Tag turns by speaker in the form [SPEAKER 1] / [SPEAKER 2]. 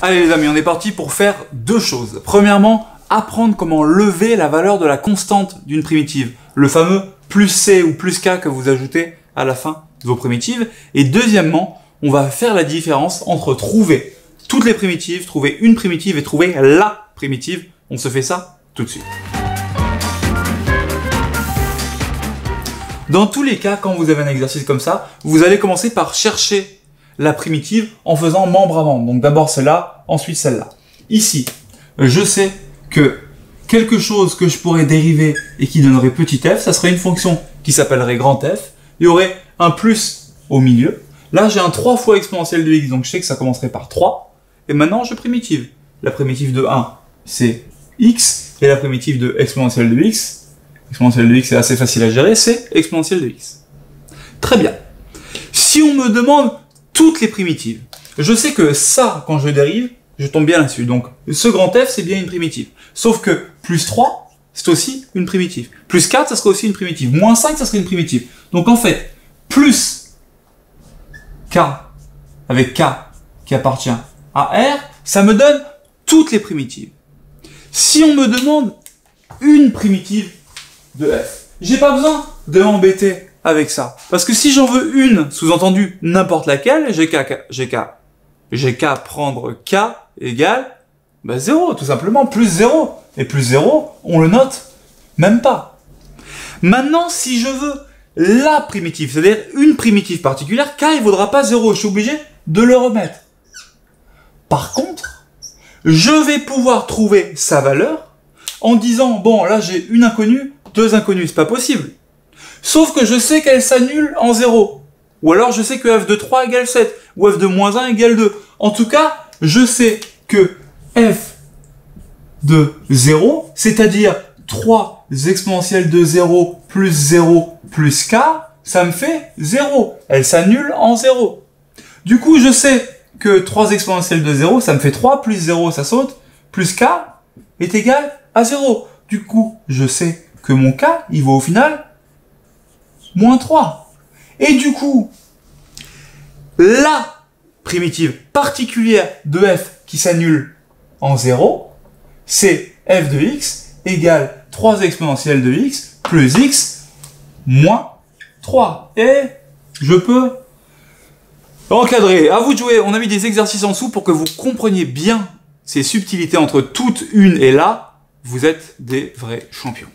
[SPEAKER 1] Allez les amis, on est parti pour faire deux choses. Premièrement, apprendre comment lever la valeur de la constante d'une primitive. Le fameux plus C ou plus K que vous ajoutez à la fin de vos primitives. Et deuxièmement, on va faire la différence entre trouver toutes les primitives, trouver une primitive et trouver la primitive. On se fait ça tout de suite. Dans tous les cas, quand vous avez un exercice comme ça, vous allez commencer par chercher la primitive en faisant membre à membre. Donc d'abord celle-là, ensuite celle-là. Ici, je sais que quelque chose que je pourrais dériver et qui donnerait petit f, ça serait une fonction qui s'appellerait grand F. Il y aurait un plus au milieu. Là, j'ai un 3 fois exponentielle de x, donc je sais que ça commencerait par 3. Et maintenant, je primitive. La primitive de 1, c'est x. Et la primitive de exponentielle de x est assez facile à gérer, c'est exponentielle de x. Très bien. Si on me demande toutes les primitives, je sais que ça, quand je dérive, je tombe bien là-dessus. Donc, ce grand F, c'est bien une primitive. Sauf que plus 3, c'est aussi une primitive. Plus 4, ça serait aussi une primitive. Moins 5, ça serait une primitive. Donc, en fait, plus K, avec K qui appartient à R, ça me donne toutes les primitives. Si on me demande une primitive de F, j'ai pas besoin de m'embêter avec ça. Parce que si j'en veux une, sous-entendu n'importe laquelle, j'ai qu'à prendre K égale 0, tout simplement, plus 0. Et plus 0, on le note même pas. Maintenant, si je veux la primitive, c'est-à-dire une primitive particulière, K il vaudra pas 0, je suis obligé de le remettre. Par contre, je vais pouvoir trouver sa valeur en disant, bon, là j'ai une inconnue, deux inconnues, c'est pas possible. Sauf que je sais qu'elle s'annule en 0. Ou alors je sais que f de 3 égale 7. Ou f de moins 1 égale 2. En tout cas, je sais que f de 0, c'est-à-dire 3 exponentielles de 0 plus k, ça me fait 0. Elle s'annule en 0. Du coup, je sais que 3 exponentielles de 0, ça me fait 3, plus 0, ça saute, plus k est égal à 0. Du coup, je sais que mon k, il vaut au final moins 3. Et du coup, la primitive particulière de f qui s'annule en 0, c'est f de x égale 3 exponentielle de x plus x moins 3. Et je peux encadrer. À vous de jouer. On a mis des exercices en dessous pour que vous compreniez bien ces subtilités entre toute, une et là. Vous êtes des vrais champions.